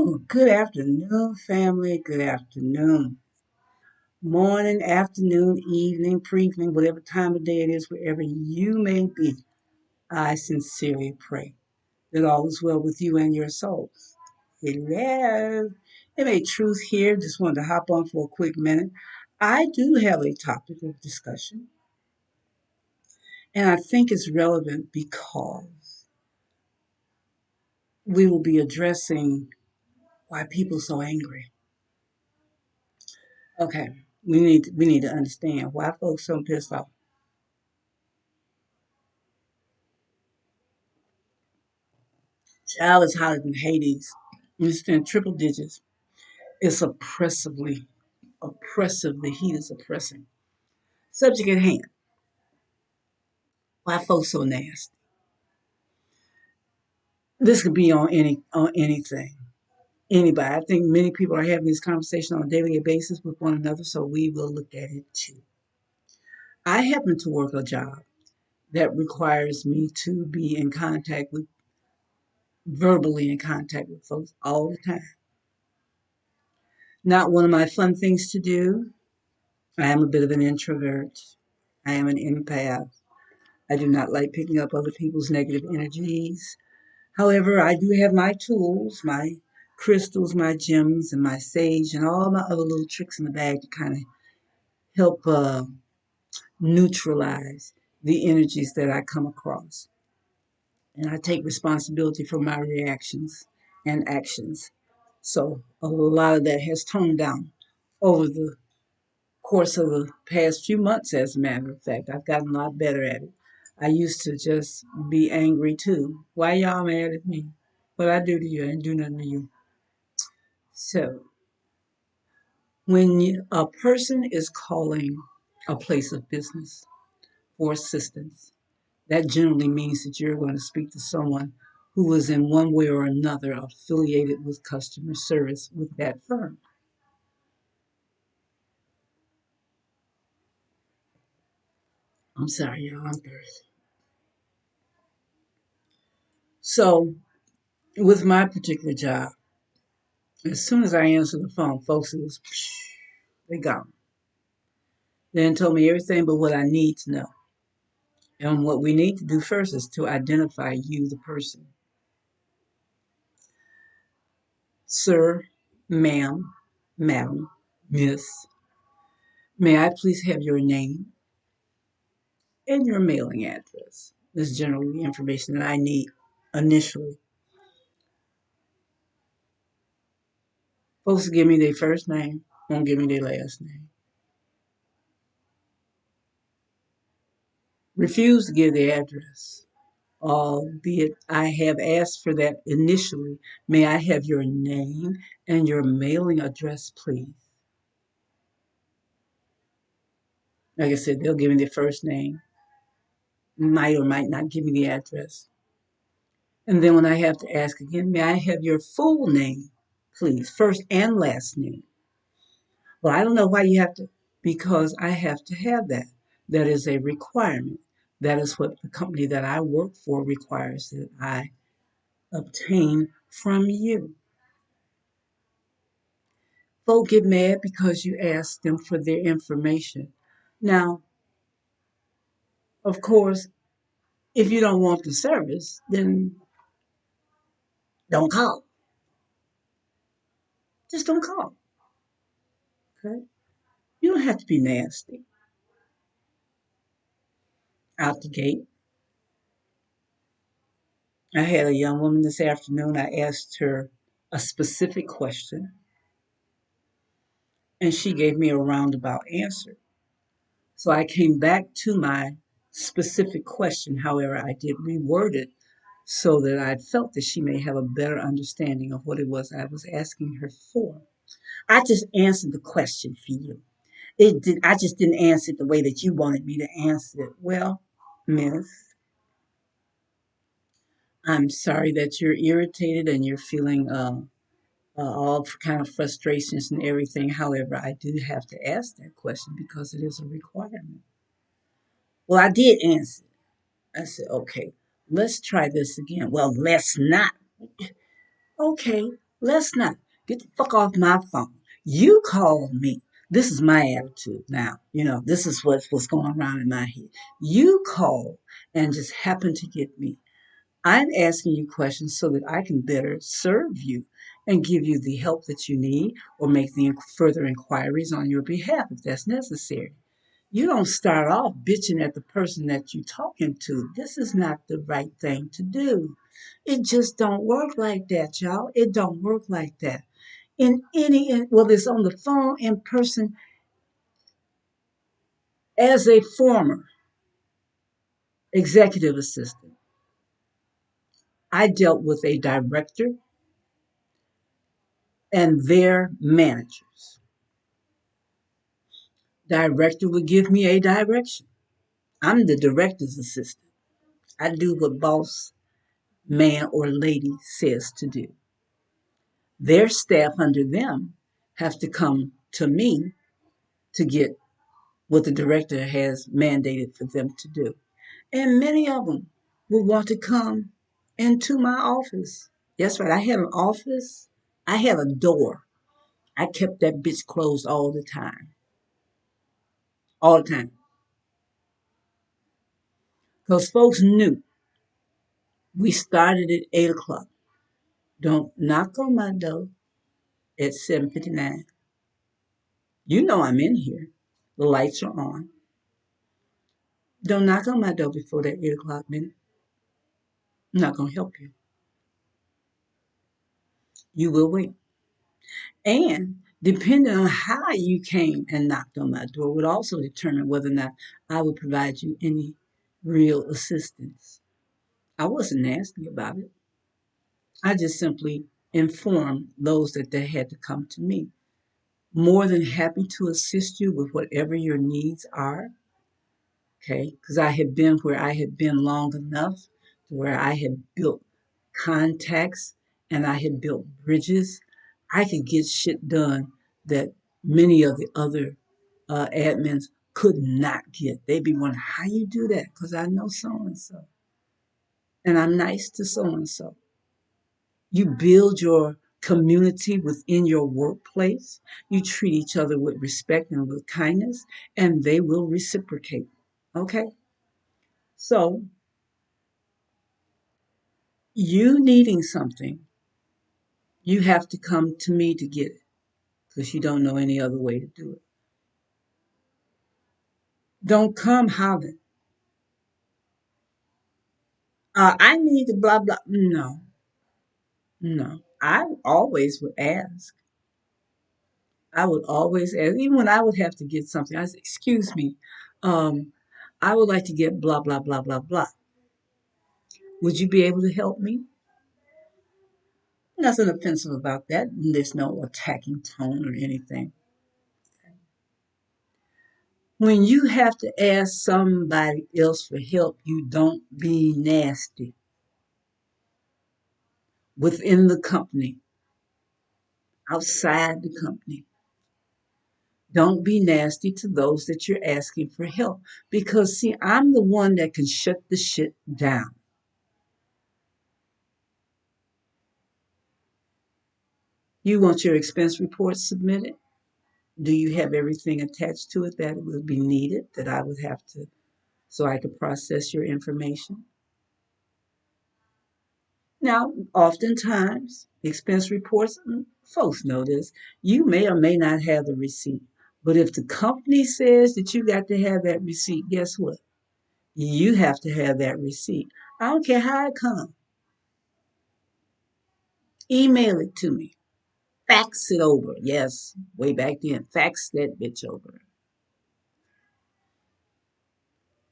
Good afternoon, family. Good afternoon. Morning, afternoon, evening, pre-evening, whatever time of day it is, wherever you may be. I sincerely pray that all is well with you and your souls. Hello. MA Truth here. Just wanted to hop on for a quick minute. I do have a topic of discussion, and I think it's relevant because we will be addressing why people are so angry. Okay, we need to understand why folks so pissed off. Child is hotter than Hades. It's in triple digits. It's oppressive. The heat is oppressing. Subject at hand. Why folks so nasty? This could be on anything. Anybody. I think many people are having this conversation on a daily basis with one another, so we will look at it too. I happen to work a job that requires me to be in contact with verbally in contact with folks all the time. Not one of my fun things to do. I am a bit of an introvert. I am an empath. I do not like picking up other people's negative energies. However, I do have my tools, my crystals, my gems, and my sage, and all my other little tricks in the bag to kind of help neutralize the energies that I come across. And I take responsibility for my reactions and actions. So a lot of that has toned down over the course of the past few months, as a matter of fact. I've gotten a lot better at it. I used to just be angry too. Why y'all mad at me? What I do to you? I didn't do nothing to you. So when a person is calling a place of business for assistance, that generally means that you're going to speak to someone who is in one way or another affiliated with customer service with that firm. I'm sorry, y'all. I'm thirsty. So with my particular job, as soon as I answer the phone, folks, it was they gone. They done told me everything but what I need to know. And what we need to do first is to identify you, the person. Sir, ma'am, madam, miss, may I please have your name and your mailing address? This is generally the information that I need initially. Folks give me their first name, won't give me their last name. Refuse to give their address, albeit I have asked for that initially. May I have your name and your mailing address, please? Like I said, they'll give me their first name, might or might not give me the address. And then when I have to ask again, may I have your full name, please, first and last name? Well, I don't know why you have to, because I have to have that. That is a requirement. That is what the company that I work for requires that I obtain from you. Folk get mad because you ask them for their information. Now, of course, if you don't want the service, then don't call. Just don't call. Okay? You don't have to be nasty out the gate. I had a young woman this afternoon. I asked her a specific question, and she gave me a roundabout answer. So I came back to my specific question. However, I did reword it so that I felt that she may have a better understanding of what it was I was asking her for. I just answered the question for you. I just didn't answer it the way that you wanted me to answer it. Well, miss, I'm sorry that you're irritated and you're feeling all kind of frustrations and everything. However, I do have to ask that question because it is a requirement. Well, I did answer. I said, okay, let's try this again. Well, let's not. Okay, Let's not. Get the fuck off my phone. You called me. This is my attitude now. This is what's going around in my head. You called and just happened to get me. I'm asking you questions so that I can better serve you and give you the help that you need or make the further inquiries on your behalf if that's necessary. You don't start off bitching at the person that you're talking to. This is not the right thing to do. It just don't work like that, y'all. It don't work like that. Whether it's on the phone, in person, as a former executive assistant, I dealt with a director and their managers. Director would give me a direction. I'm the director's assistant. I do what boss man or lady says to do. Their staff under them have to come to me to get what the director has mandated for them to do. And many of them would want to come into my office. That's right, I had an office. I had a door. I kept that bitch closed all the time. All the time. Because folks knew we started at 8 o'clock. Don't knock on my door at 7:59. You know I'm in here. The lights are on. Don't knock on my door before that 8 o'clock minute. I'm not going to help you. You will wait. And depending on how you came and knocked on my door would also determine whether or not I would provide you any real assistance. I wasn't nasty about it. I just simply informed those that they had to come to me. More than happy to assist you with whatever your needs are. Okay, because I had been where I had been long enough to where I had built contacts and I had built bridges. I could get shit done that many of the other admins could not get. They'd be wondering, how you do that? Because I know so and so. And I'm nice to so and so. You build your community within your workplace. You treat each other with respect and with kindness, and they will reciprocate. Okay? So, you needing something, you have to come to me to get it because you don't know any other way to do it. Don't come hollering. I need to blah blah. No, no. I always would ask. I would always ask, even when I would have to get something. I said, "Excuse me, um, I would like to get blah blah blah blah blah. Would you be able to help me?" Nothing offensive about that. There's no attacking tone or anything. When you have to ask somebody else for help, you don't be nasty within the company, outside the company. Don't be nasty to those that you're asking for help. Because, see, I'm the one that can shut the shit down. You want your expense report submitted? Do you have everything attached to it that would be needed that I would have to, so I could process your information? Now, oftentimes, expense reports, folks know this, you may or may not have the receipt. But if the company says that you got to have that receipt, guess what? You have to have that receipt. I don't care how it comes. Email it to me. Fax it over. Yes, way back then, fax that bitch over.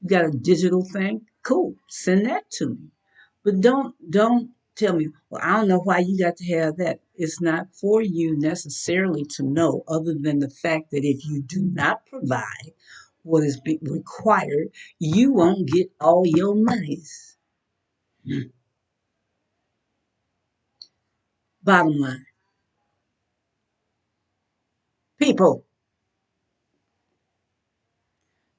You got a digital thing? Cool. Send that to me. But don't tell me, well, I don't know why you got to have that. It's not for you necessarily to know, other than the fact that if you do not provide what is required, you won't get all your monies. Bottom line, people,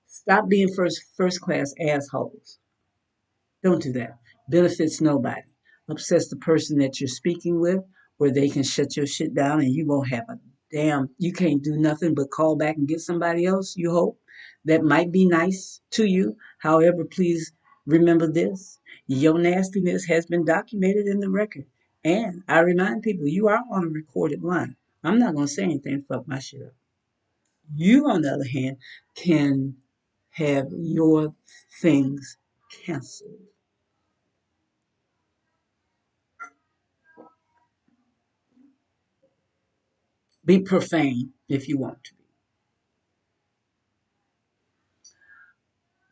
stop being first class assholes. Don't do that. Benefits nobody. Upsets the person that you're speaking with, where they can shut your shit down and you won't have a damn, you can't do nothing but call back and get somebody else, you hope. That might be nice to you. However, please remember this: your nastiness has been documented in the record. And I remind people, you are on a recorded line. I'm not going to say anything to fuck my shit up. You, on the other hand, can have your things canceled. Be profane if you want to.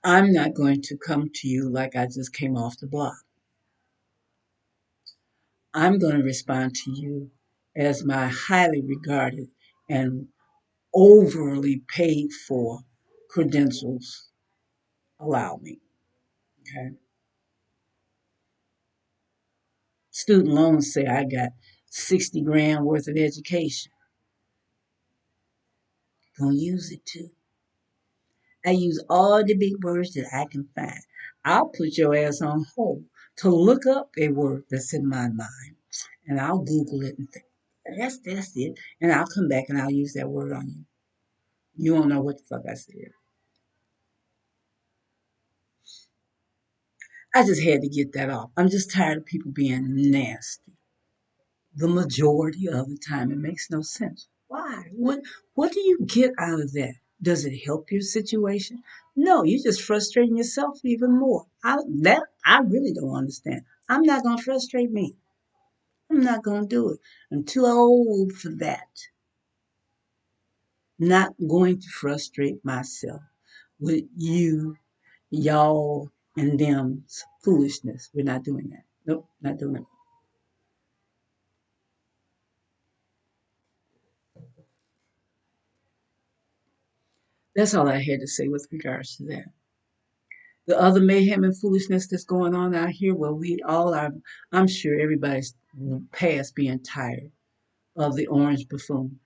I'm not going to come to you like I just came off the block. I'm going to respond to you as my highly regarded and overly paid for credentials allow me. Okay. Student loans say I got 60 grand worth of education. Gonna use it too. I use all the big words that I can find. I'll put your ass on hold to look up a word that's in my mind, and I'll Google it and think, that's it. And I'll come back and I'll use that word on you. You won't know what the fuck I said. I just had to get that off. I'm just tired of people being nasty. The majority of the time, it makes no sense. Why? What do you get out of that? Does it help your situation? No, you're just frustrating yourself even more. I really don't understand. I'm not gonna frustrate me. I'm not gonna do it. I'm too old for that. Not going to frustrate myself with y'all, and them's foolishness. We're not doing that. Nope, not doing it. That's all I had to say with regards to that. The other mayhem and foolishness that's going on out here, well, we all are, I'm sure everybody's past being tired of the orange buffoon.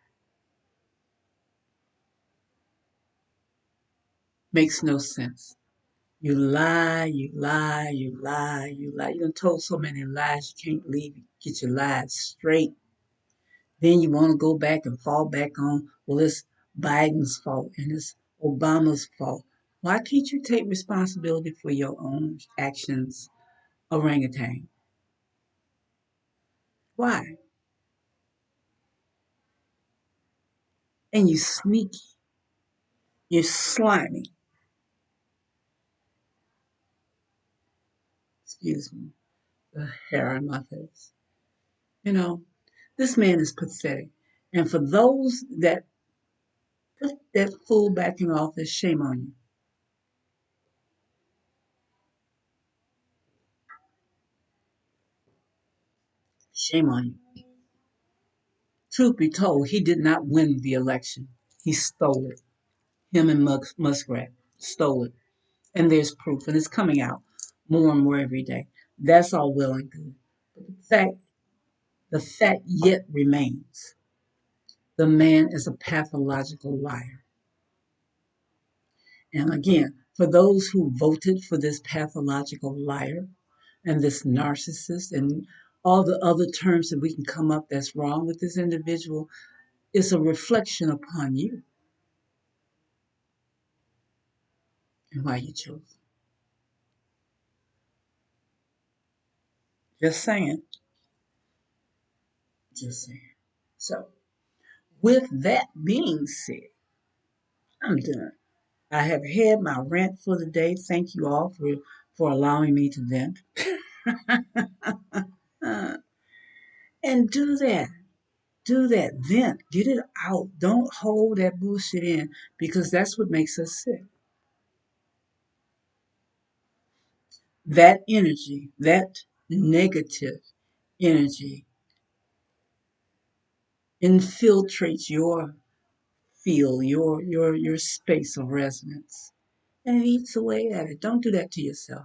Makes no sense. You lie, you lie, you lie, you lie. You done told so many lies you can't leave, get your lies straight. Then you want to go back and fall back on, well, it's Biden's fault and it's Obama's fault. Why can't you take responsibility for your own actions, orangutan? Why? And you sneaky, you're slimy. Excuse me, the hair on my face. You know, this man is pathetic. And for those that put that fool back in office, shame on you. Shame on you. Truth be told, he did not win the election. He stole it. Him and Muskrat stole it. And there's proof, and it's coming out more and more every day. That's all well and good. But the fact yet remains: the man is a pathological liar. And again, for those who voted for this pathological liar and this narcissist and all the other terms that we can come up that's wrong with this individual, it's a reflection upon you and why you chose. Just saying. Just saying. So, with that being said, I'm done. I have had my rant for the day. Thank you all for allowing me to vent. Uh, and do that. Do that. Vent. Get it out. Don't hold that bullshit in because that's what makes us sick. That energy, that negative energy infiltrates your field, your space of resonance. And it eats away at it. Don't do that to yourself.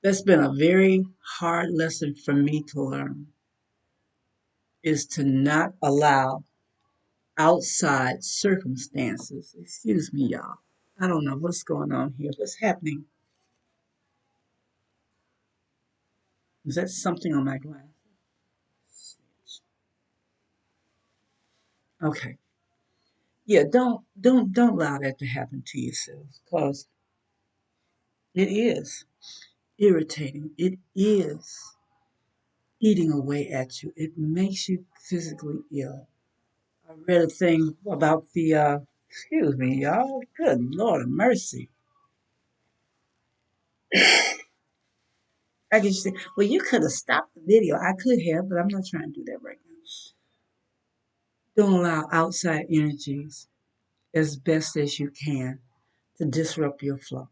That's been a very hard lesson for me to learn, is to not allow outside circumstances. Excuse me, y'all. I don't know what's going on here. What's happening? Is that something on my glass? Okay. Yeah, don't allow that to happen to yourself because it is irritating. It is eating away at you. It makes you physically ill. I read a thing about the excuse me, y'all. Good Lord of mercy. I guess you say, well, you could have stopped the video. I could have, but I'm not trying to do that right now. Don't allow outside energies as best as you can to disrupt your flow.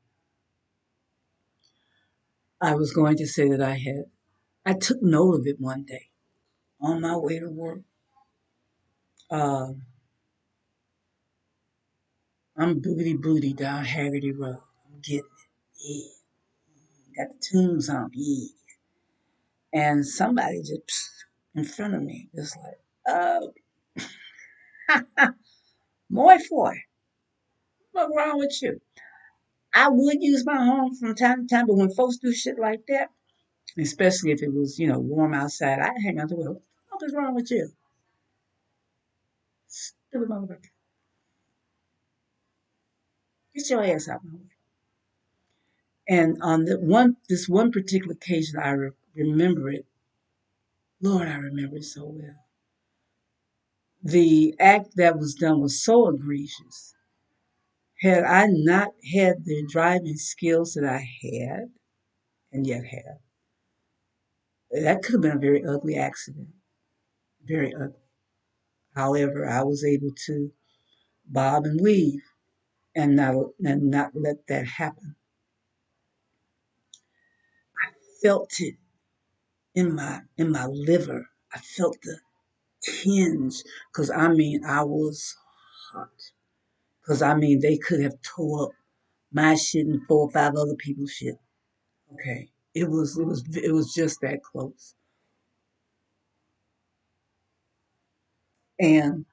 I was going to say that I took note of it one day on my way to work. Um, I'm boogity booty down Haggerty Road. I'm getting it. Yeah. Got the tunes on. Yeah. And somebody just in front of me, just like, oh, boy, boy, what's wrong with you? I would use my horn from time to time, but when folks do shit like that, especially if it was, warm outside, I hang out the window. What is wrong with you? Stupid motherfucker. Get your ass out my way. And on this one particular occasion, I remember it. Lord, I remember it so well. The act that was done was so egregious. Had I not had the driving skills that I had, and yet have, that could have been a very ugly accident. Very ugly. However, I was able to bob and weave and not let that happen. Felt it in my liver. I felt the tinge because I mean I was hot. Because I mean they could have tore up my shit and four or five other people's shit. Okay, it was just that close. And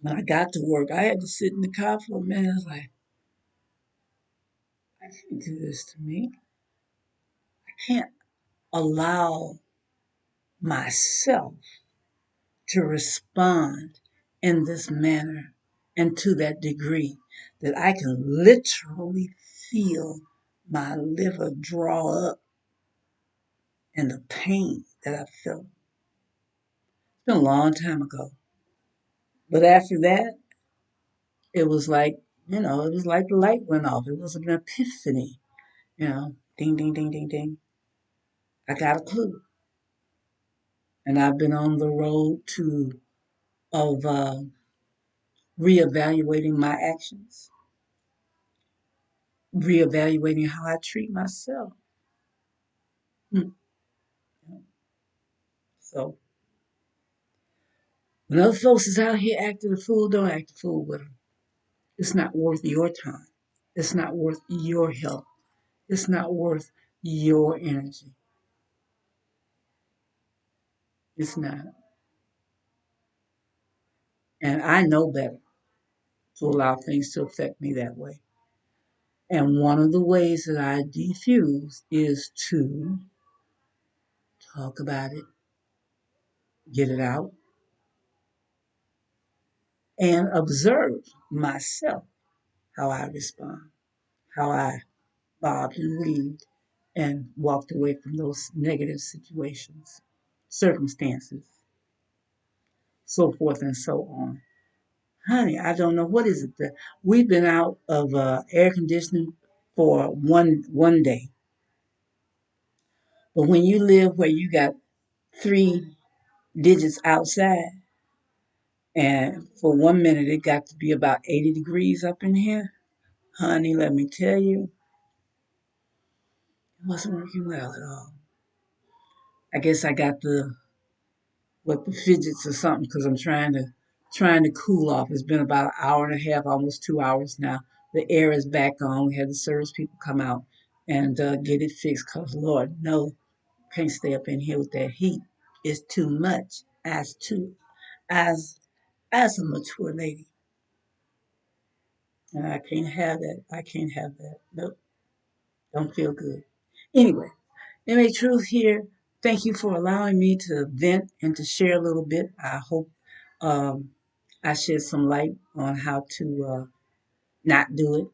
when I got to work, I had to sit in the car for a minute. I was like, I can't do this to me. I can't allow myself to respond in this manner and to that degree that I can literally feel my liver draw up and the pain that I felt. It's been a long time ago. But after that, it was like, it was like the light went off. It was an epiphany, ding, ding, ding, ding, ding. I got a clue. And I've been on the road of reevaluating my actions, reevaluating how I treat myself. Hmm. So when other folks is out here acting a fool, don't act a fool with them. It's not worth your time. It's not worth your help. It's not worth your energy. It's not. And I know better to allow things to affect me that way. And one of the ways that I diffuse is to talk about it, get it out, and observe myself, how I respond, how I bobbed and weaved and walked away from those negative situations, circumstances, so forth and so on. Honey, I don't know what is it that we've been out of air conditioning for one day. But when you live where you got three digits outside, and for 1 minute it got to be about 80 degrees up in here, honey, let me tell you, it wasn't working well at all. I guess I got the fidgets or something because I'm trying to cool off. It's been about an hour and a half, almost 2 hours now. The air is back on. We had the service people come out and get it fixed because Lord, no, can't stay up in here with that heat. It's too much. As as a mature lady, and I can't have that. I can't have that. Nope, don't feel good. Anyway, MA Truth here. Thank you for allowing me to vent and to share a little bit. I hope Um, I shed some light on how to not do it.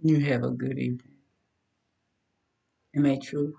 You have a good evening. Am I true?